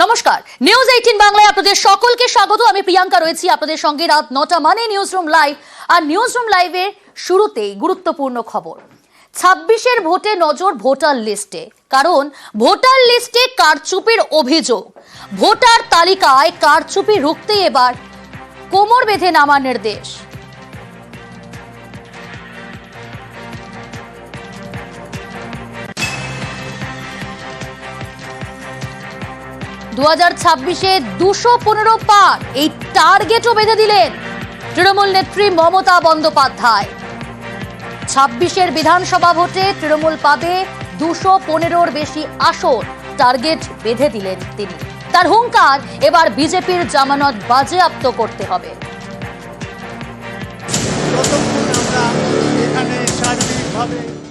নমস্কার, নিউজ 18 বাংলায় আপনাদের সকলকে স্বাগত। আমি প্রিয়াঙ্কা রয়েছি আপনাদের সঙ্গে রাত 9টা মানে নিউজ রুম লাইভ। আর নিউজ রুম লাইভের শুরুতেই গুরুত্বপূর্ণ খবর। 26-এর ভোটে নজর ভোটার লিস্টে, কারণ ভোটার লিস্টে কারচুপির অভিযোগ। ভোটার তালিকায় কারচুপি রুখতে এবার কোমর বেঁধে নামার নির্দেশ। দু 215 পার এই টার্গেটও বেঁধে দিলেন তৃণমূল নেত্রী মমতা বন্দ্যোপাধ্যায়। 26-এর বিধানসভা ভোটে তৃণমূল পাবে 215-র বেশি আসন, টার্গেট বেঁধে দিলেন তিনি। তার হুঙ্কার, এবার বিজেপির জামানত বাজেয়াপ্ত করতে হবে।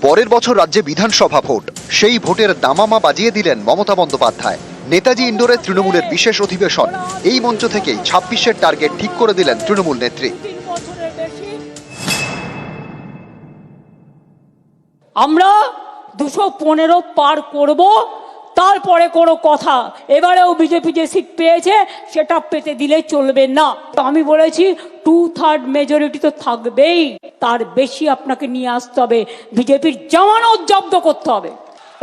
পরের বছর রাজ্যে বিধানসভা ভোট, সেই ভোটের দামামা বাজিয়ে দিলেন মমতা বন্দ্যোপাধ্যায়। নেতাজি ইন্ডোরে তৃণমূলের বিশেষ অধিবেশন, এই মঞ্চ থেকেই 26-এর টার্গেট ঠিক করে দিলেন তৃণমূল নেত্রী। আমরা 215 পার করব, তারপরে কোনো কথা। এবারেও বিজেপি যে সিট পেয়েছে সেটা পেতে দিলে চলবে না। তো আমি বলেছি 2/3 মেজরিটি তো থাকবেই, তার বেশি আপনাকে নিয়ে আসতে হবে। বিজেপির জামানত জব্দ করতে হবে,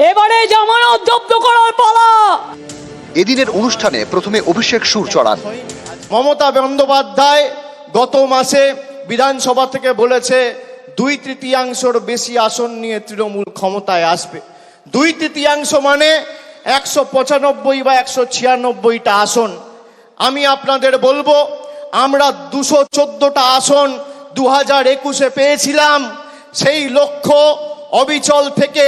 এবারে জামানত জব্দ করার পালা। এদিনের অনুষ্ঠানে প্রথমে অভিষেক সুর চড়ান। মমতা বন্দ্যোপাধ্যায় গত মাসে বিধানসভা থেকে বলেছে 2/3 বেশি আসন নিয়ে তৃণমূল ক্ষমতায় আসবে। 2/3 মানে 195 বা 196টা আসন। আমি আপনাদের বলবো, আমরা 214টা আসন 2021-এ পেয়েছিলাম। সেই লক্ষ্য অবিচল থেকে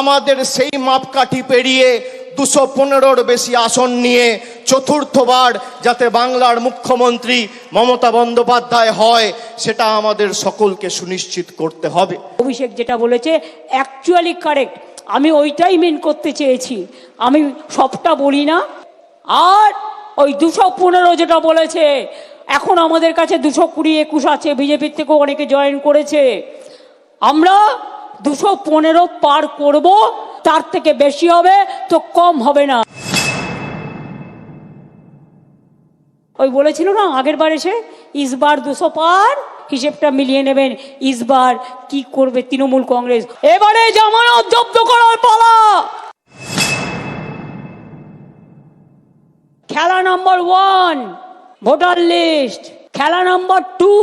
আমাদের সেই মাপকাঠি পেরিয়ে 215-র বেশি আসন নিয়ে চতুর্থবার যাতে বাংলার মুখ্যমন্ত্রী মমতা বন্দ্যোপাধ্যায় হয়, সেটা আমাদের সকলকে সুনিশ্চিত করতে হবে। অভিষেক যেটা বলেছে অ্যাকচুয়ালি কারেক্ট, আমি ওইটাই মেন করতে চেয়েছি, আমি সবটা বলি না। আর ওই 215 যেটা বলেছে, এখন আমাদের কাছে 220-21 আছে, বিজেপির থেকেও অনেকে জয়েন করেছে। আমরা 215 পার করব, তার থেকে বেশি হবে তো কম হবে না। ওই বলেছিল না আগের বার এসে, ইসবার 200 পার, হিসেবটা মিলিয়ে নেবেন ইসবার কি করবে তৃণমূল কংগ্রেস। এবারে জামানত জব্দ করার পালা। খেলা নাম্বার 1 ভোটার লিস্ট, খেলা নাম্বার 2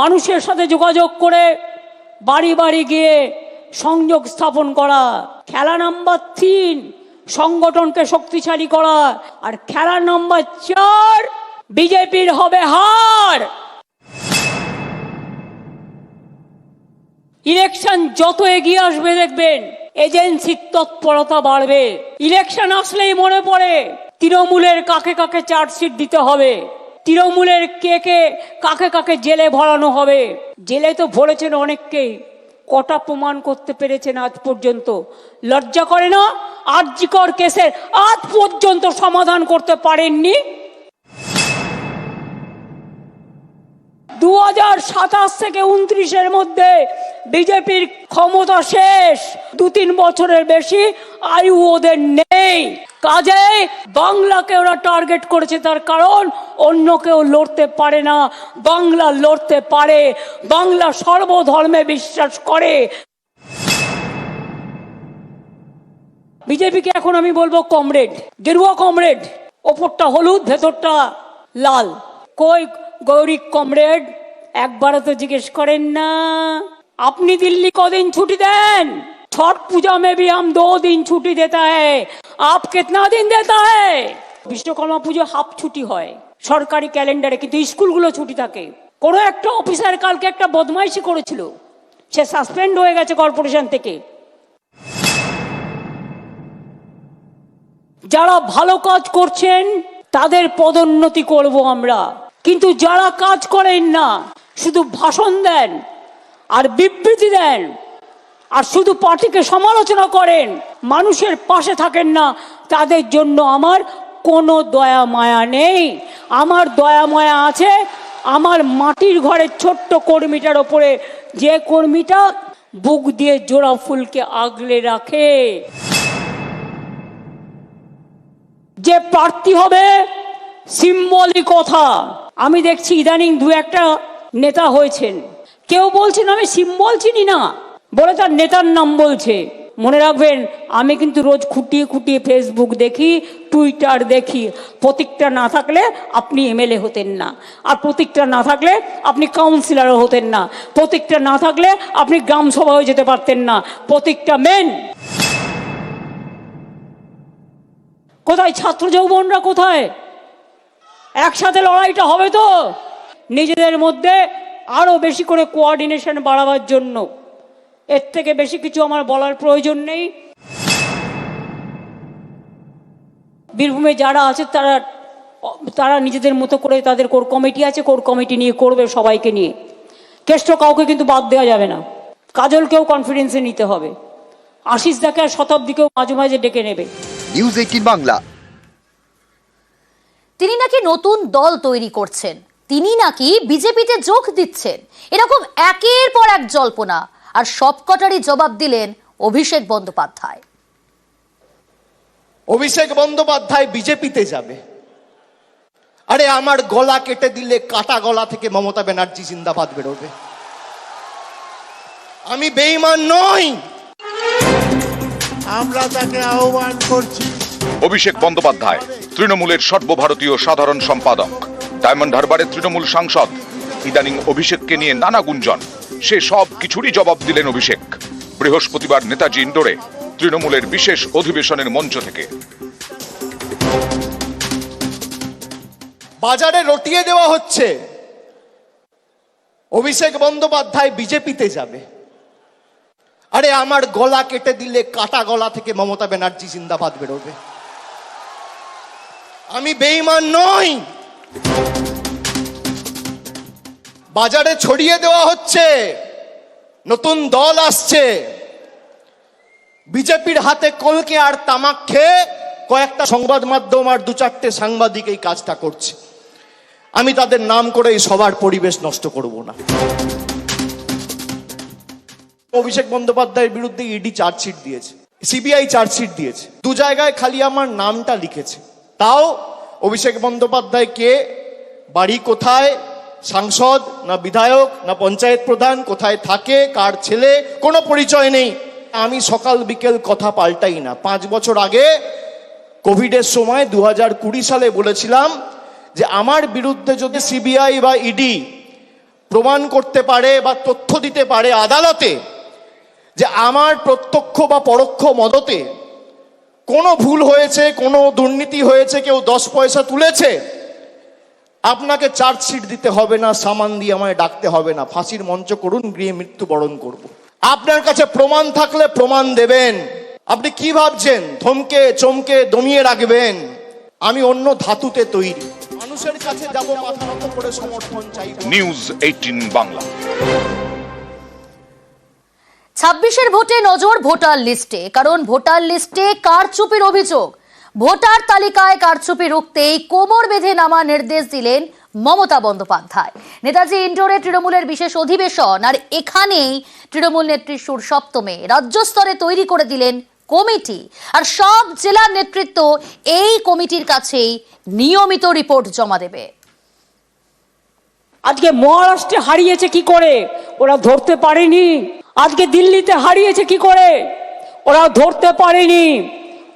মানুষের সাথে যোগাযোগ করে বাড়ি বাড়ি গিয়ে সংযোগ স্থাপন করা, খেলা নাম্বার 3 সংগঠনকে শক্তিশালী করা, আর খেলা নাম্বার 4 বিজেপির হবে হার। ইলেকশন যত এগিয়ে আসবে দেখবেন এজেন্সির তৎপরতা বাড়বে। ইলেকশন আসলেই মনে পড়ে তৃণমূলের কাকে কাকে চার্জশিট দিতে হবে, তৃণমূলের কাকে কাকে জেলে ভরানো হবে। জেলে তো ভরেছেন অনেককেই, কটা প্রমাণ করতে পেরেছেন আজ পর্যন্ত? লজ্জা করে না? আরজিকর কেসের আজ পর্যন্ত সমাধান করতে পারেননি। 2027 থেকে 29-এর মধ্যে বিজেপির ক্ষমতা শেষ। 2-3 বছরের বেশি আয়ু ওদের নেই। কাজেই বাংলাকে ওরা টার্গেট করেছে, তার কারণ অন্য কেউ লড়তে পারে না, বাংলা লড়তে পারে। বাংলা সর্বধর্মে বিশ্বাস করে। বিজেপিকে এখন আমি বলবো কমরেড, গেরুয়া কমরেড, ওপরটা হলুদ ভেতরটা লাল। কই গৌরী কমরেড, একবারও তো জিজ্ঞেস করেন না আপনি দিল্লি কদিন ছুটি দেন? छठ पूजा में भी हम 2 दिन छुट्टी देता है, आप कितना दिन देता है? বিশ্বকর্মা পুজো হাফ ছুটি হয় সরকারি ক্যালেন্ডারে, কিন্তু স্কুলগুলো ছুটি থাকে। কোনো একটা অফিসার কালকে একটা বদমাইশি করেছিল, সে সাসপেন্ড হয়ে গেছে কর্পোরেশন থেকে। যারা ভালো কাজ করছেন তাদের পদোন্নতি করব আমরা, কিন্তু যারা কাজ করেন না, শুধু ভাষণ দেন আর বিবৃতি দেন আর শুধু পার্টিকে সমালোচনা করেন, মানুষের পাশে থাকেন না, তাদের জন্য আমার কোনো দয়া মায়া নেই। আমার দয়া মায়া আছে আমার মাটির ঘরের ছোট্ট কর্মীটার ওপরে, যে কর্মীটা বুক দিয়ে জোড়া ফুলকে আগলে রাখে। যে প্রার্থী হবে সিম্বলিক কথা। আমি দেখছি ইদানিং দু একটা নেতা হয়েছেন, কেউ বলছেন আমি সিম্বল চিনি না বলে তার নেতার নাম বলছে। মনে রাখবেন, আমি কিন্তু রোজ খুঁটিয়ে খুঁটিয়ে ফেসবুক দেখি, টুইটার দেখি। প্রতীকটা না থাকলে আপনি এমএলএ হতেন না, আর প্রতীকটা না থাকলে আপনি কাউন্সিলরও হতেন না, প্রতীকটা না থাকলে আপনি গ্রাম সভায় যেতে পারতেন না। প্রতীকটা মেন। কোথায় ছাত্র যৌবনরা, কোথায়? একসাথে লড়াইটা হবে তো নিজেদের মধ্যে আরো বেশি করে কোঅর্ডিনেশন বাড়াবার জন্য। এর থেকে বেশি কিছু আমার বলার প্রয়োজন নেই। বীরভূমে যারা আছে তারা নিজেদের মতো করে, তাদের কোর কমিটি আছে, কোর কমিটি নিয়ে করবে, সবাইকে নিয়ে। কেষ্ট কাউকে কিন্তু বাদ দেওয়া যাবে না। কাজলকেও কনফিডেন্সে নিতে হবে, আশিস দাকে আর শতাব্দীকেও মাঝে মাঝে ডেকে নেবে। নিউজ 18 বাংলা। তিনি নাকি নতুন দল তৈরি করছেন, তিনি নাকি বিজেপিতে যোগ দিচ্ছেন, এরকম একের পর এক জল্পনা, আর সবকটারই জবাব দিলেন অভিষেক বন্দ্যোপাধ্যায়। অভিষেক বন্দ্যোপাধ্যায় বিজেপিতে যাবে? আরে আমার গলা কেটে দিলে কাটা গলা থেকে মমতা ব্যানার্জি জিন্দাবাদ বেরোবে। আমি বেঈমান নই। আমরা তাকে আহ্বান করছি। অভিষেক বন্দ্যোপাধ্যায় তৃণমূলের সর্বভারতীয় সাধারণ সম্পাদক, ডায়মন্ড হারবারের তৃণমূল সাংসদ। ইদানিং অভিষেককে নিয়ে নানা গুঞ্জন, সে সব কিছুরই জবাব দিলেন অভিষেক বৃহস্পতিবার নেতাজি ইন্ডোরে তৃণমূলের বিশেষ অধিবেশনের মঞ্চ থেকে। বাজারে রটিয়ে দেওয়া হচ্ছে অভিষেক বন্দ্যোপাধ্যায় বিজেপিতে যাবে। আরে আমার গলা কেটে দিলে কাটা গলা থেকে মমতা ব্যানার্জি জিন্দাবাদ বেরোবে। আমি বেঈমান নই। বাজারে ছড়িয়ে দেওয়া হচ্ছে নতুন দল আসছে। বিজেপির হাতে কলকে আর তামাক খেয়ে কয়েকটা সংবাদ মাধ্যম আর দু চারটে সাংবাদিক এই কাজটা করছে। আমি তাদের নাম করে এই সবার পরিবেশ নষ্ট করব না। অভিষেক বন্দ্যোপাধ্যায়ের বিরুদ্ধে ইডি চার্জশিট দিয়েছে, সিবিআই চার্জশিট দিয়েছে, দু জায়গায় খালি আমার নামটা লিখেছে। তাও অভিষেক বন্দ্যোপাধ্যায় কে, বাড়ি কোথায়, সাংসদ না বিধায়ক না পঞ্চায়েত প্রধান, কোথায় থাকে, কার ছেলে, কোনো পরিচয় নেই। আমি সকাল বিকেল কথা পাল্টাই না। 5 বছর আগে কোভিডের সময় 2020 সালে বলেছিলাম যে আমার বিরুদ্ধে যদি সিবিআই বা ইডি প্রমাণ করতে পারে বা তথ্য দিতে পারে আদালতে যে আমার প্রত্যক্ষ বা পরোক্ষ মদতে কোনো ভুল হয়েছে, কোনো দুর্নীতি হয়েছে, কেউ 10 পয়সা তুলেছে, আপনাকে চার্জশিট দিতে হবে না, সামান দিয়ে আমায় ডাকতে হবে না, ফাঁসির মঞ্চ করুন, গৃহে মৃত্যুবরণ করব। আপনার কাছে প্রমাণ থাকলে প্রমাণ দেবেন। আপনি কি ভাবছেন ধমকে চমকে দমিয়ে রাখবেন? আমি অন্য ধাতুতে তৈরি। মানুষের কাছে যাব, মাথা নত করে সমর্থন চাইব। নিউজ 18 বাংলা। 26-এর ভোটে নজর ভোটার লিস্টে, কারণ ভোটার লিস্টে কারচুপির অভিযোগ। ভোটার তালিকায় কারচুপি রুখতেই কোমর বেঁধে নামা নির্দেশ দিলেন মমতা বন্দ্যোপাধ্যায়। নেতাজি ইন্ডোরে তৃণমূলের বিশেষ অধিবেশন, আর এখানেই তৃণমূল নেত্রীর সুর সপ্তমে রাজ্য স্তরে তৈরি করে দিলেন কমিটি, আর সব জেলার নেতৃত্ব এই কমিটির কাছেই নিয়মিত রিপোর্ট জমা দেবে। আজকে মহারাষ্ট্রে হারিয়েছে কি করে? ওরা ধরতে পারেনি। আজকে দিল্লিতে হারিয়েছে কি করে? ওরা ধরতে পারেনি।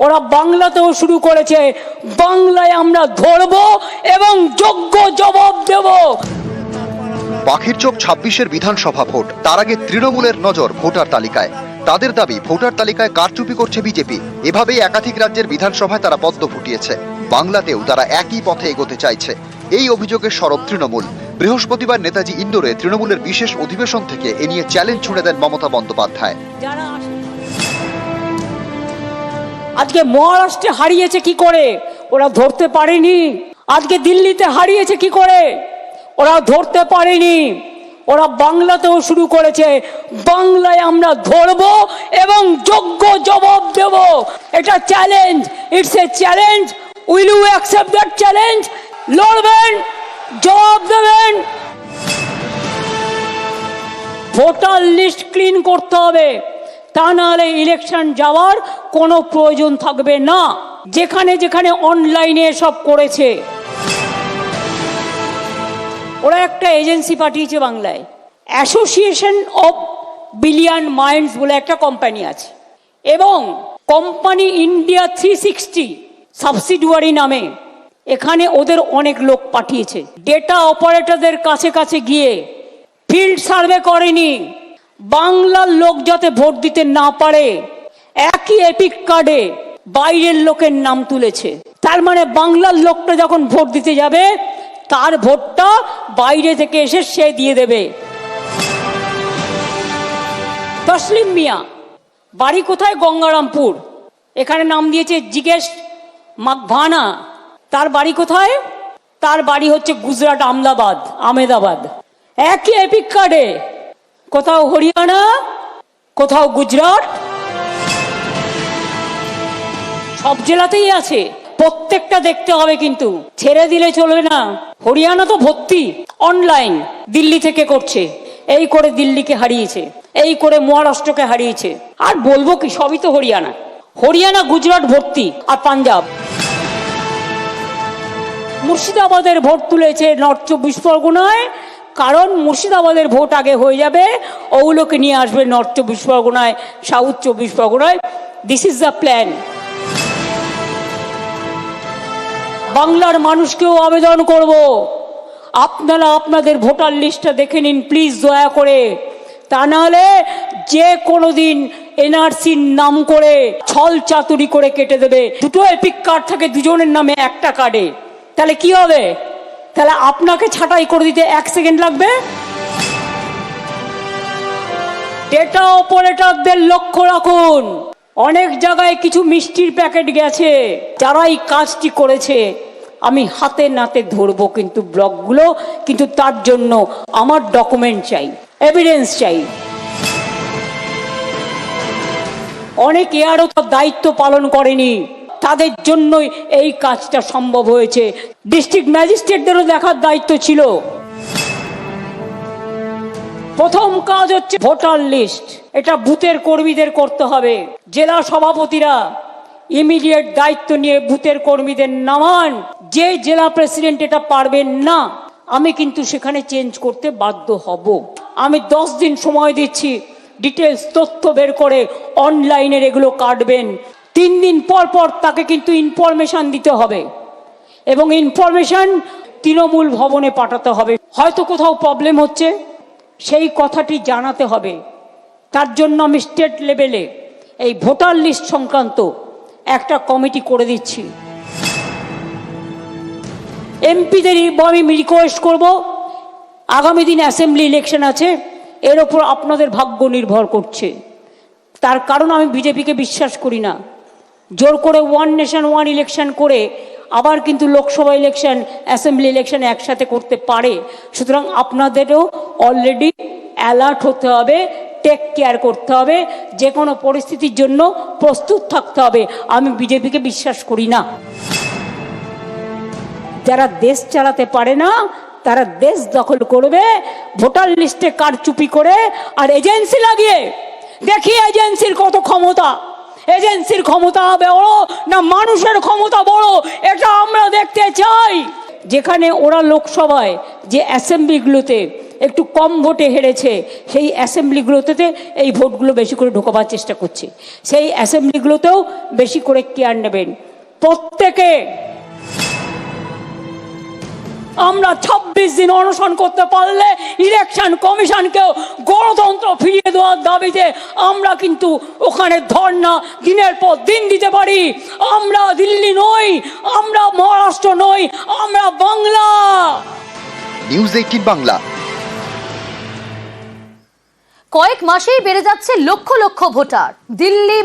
ওরা বাংলাতেও শুরু করেছে, বাংলায় আমরা ধরবো এবং যোগ্য জবাব দেব। পাখির চোখ 26-এর বিধানসভা ভোট, তার আগে তৃণমূলের নজর ভোটার তালিকায়। তাদের দাবি ভোটার তালিকায় কারচুপি করছে বিজেপি। এভাবেই একাধিক রাজ্যের বিধানসভায় তারা পদ্ম ফুটিয়েছে। বাংলাতেও তারা একই পথে এগোতে চাইছে। এই অভিযোগের সরব তৃণমূল। বৃহস্পতিবার নেতাজি ইন্ডোরে তৃণমূলের বিশেষ অধিবেশন থেকে এ নিয়ে চ্যালেঞ্জ ছুড়ে দেন মমতা বন্দ্যোপাধ্যায়। আজকে মহারাষ্ট্রে হারিয়েছে কি করে? ওরা ধরতে পারেনি। আজকে দিল্লিতে হারিয়েছে কি করে? ওরা ধরতে পারেনি। ওরা বাংলাতেও শুরু করেছে, বাংলায় আমরা ধরবো এবং যোগ্য জবাব দেব। এটা challenge, it's a challenge. Will you accept that challenge? লড়বেন, জবাব দেবেন। ভোটার লিস্ট ক্লিন করতে হবে, তা নাহলে ইলেকশন যাওয়ার কোনো প্রয়োজন থাকবে না। যেখানে যেখানে অনলাইনে সব করেছে, ওরা একটা এজেন্সি পাঠিয়েছে বাংলায়, অ্যাসোসিয়েশন অফ বিলিয়ন মাইন্ডস বলে একটা কোম্পানি আছে, এবং কোম্পানি ইন্ডিয়া 360 সাবসিডিয়ারি নামে এখানে ওদের অনেক লোক পাঠিয়েছে। ডেটা অপারেটরদের কাছে কাছে গিয়ে ফিল্ড সার্ভে করেনি, বাংলার লোক যাতে ভোট দিতে না পারে একই এপিক কার্ডে বাইরের লোকের নাম তুলেছে। তার মানে বাংলার লোকটা যখন ভোট দিতে যাবে তার ভোটটা বাইরে থেকে এসে সে দিয়ে দেবে। তসলিম মিয়া বাড়ি কোথায়? গঙ্গারামপুর। এখানে নাম দিয়েছে জিজ্ঞেস মাকভানা। তার বাড়ি কোথায়? তার বাড়ি হচ্ছে গুজরাট আহমেদাবাদ। একই এপিক কার্ডে, কোথাও হরিয়ানা, কোথাও গুজরাট, সব জেলাতেই আছে। প্রত্যেকটা দেখতে হবে, কিন্তু ছেড়ে দিলে চলবে না। হরিয়ানা তো ভর্তি অনলাইন, দিল্লি থেকে করছে, এই করে দিল্লিকে হারিয়েছে, এই করে মহারাষ্ট্রকে হারিয়েছে। আর বলবো কি, সবই তো হরিয়ানা গুজরাট ভর্তি, আর পাঞ্জাব। মুর্শিদাবাদের ভোট তুলেছে নর্থ 24 পরগনায়, কারণ মুর্শিদাবাদের ভোট আগে হয়ে যাবে, ওগুলোকে নিয়ে আসবে নর্থ 24 পরগনায়, সাউথ 24 পরগনায়। This is the plan. বাংলার মানুষকেও আবেদন করব, আপনারা আপনাদের ভোটার লিস্টটা দেখে নিন প্লিজ, দয়া করে। তা নাহলে যে কোনো দিন এনআরসির নাম করে ছল চাতুরি করে কেটে দেবে। দুটো এপিক কার্ড থাকে দুজনের নামে একটা কার্ডে, তাহলে কি হবে? তাহলে আপনাকে ছাঁটাই করে দিতে 1 সেকেন্ড লাগবে। ডেটা অপারেটরদের লক্ষ্য রাখুন, অনেক জায়গায় কিছু মিষ্টির প্যাকেট গেছে। যারা এই কাজটি করেছে আমি হাতে নাতে ধরবো কিন্তু ব্লকগুলো, কিন্তু তার জন্য আমার ডকুমেন্ট চাই, এভিডেন্স চাই। অনেকে আরও তার দায়িত্ব পালন করেনি, তাদের জন্যই এই কাজটা সম্ভব হয়েছে। ডিস্ট্রিক্ট ম্যাজিস্ট্রেটদেরও দেখার দায়িত্ব ছিল। প্রথম কাজ হচ্ছে ভোটার লিস্ট, এটা বুথের কর্মীদের করতে হবে। জেলা সভাপতিরা ইমিডিয়েট দায়িত্ব নিয়ে বুথের কর্মীদের নামান। যে জেলা প্রেসিডেন্ট এটা পারবেন না, আমি কিন্তু সেখানে চেঞ্জ করতে বাধ্য হব। আমি 10 দিন সময় দিচ্ছি, ডিটেলস তথ্য বের করে অনলাইনের এগুলো কাটবেন। 3 দিন পর পর তাকে কিন্তু ইনফরমেশন দিতে হবে, এবং ইনফরমেশন তৃণমূল ভবনে পাঠাতে হবে। হয়তো কোথাও প্রবলেম হচ্ছে, সেই কথাটি জানাতে হবে। তার জন্য আমি স্টেট লেভেলে এই ভোটার লিস্ট সংক্রান্ত একটা কমিটি করে দিচ্ছি। এমপিদের আমি রিকোয়েস্ট করব, আগামী দিন অ্যাসেম্বলি ইলেকশন আছে, এর ওপর আপনাদের ভাগ্য নির্ভর করছে। তার কারণ আমি বিজেপিকে বিশ্বাস করি না। জোর করে 1 নেশন 1 ইলেকশন করে আবার কিন্তু লোকসভা ইলেকশন, অ্যাসেম্বলি ইলেকশন একসাথে করতে পারে। সুতরাং আপনাদেরও অলরেডি অ্যালার্ট হতে হবে, টেক কেয়ার করতে হবে, যে কোনো পরিস্থিতির জন্য প্রস্তুত থাকতে হবে। আমি বিজেপিকে বিশ্বাস করি না। যারা দেশ চালাতে পারে না তারা দেশ দখল করবে, ভোটার লিস্টে কারচুপি করে আর এজেন্সি লাগিয়ে। দেখি এজেন্সির কত ক্ষমতা, এজেন্সির ক্ষমতা বড় না মানুষের ক্ষমতা বড়, এটা আমরা দেখতে চাই। যেখানে ওরা লোকসভায় যে অ্যাসেম্বলিগুলোতে একটু কম ভোটে হেরেছে, সেই অ্যাসেম্বলিগুলোতে এই ভোটগুলো বেশি করে ঢোকাবার চেষ্টা করছে। সেই অ্যাসেম্বলিগুলোতেও বেশি করে কেয়ার নেবেন প্রত্যেকে। আমরা 26 দিন অনশন করতে পারলে ইলেকশন কমিশনকেও গণতন্ত্র ফিরিয়ে দেওয়ার দাবিতে আমরা কিন্তু ওখানে ধর্ণা দিনের পর দিন দিতে পারি। আমরা দিল্লি নই, আমরা মহারাষ্ট্র নই, আমরা বাংলা। নিউজ 18 বাংলা। কয়েক মাসেই বেড়ে যাচ্ছে লক্ষ লক্ষ ভোটার। দিল্লি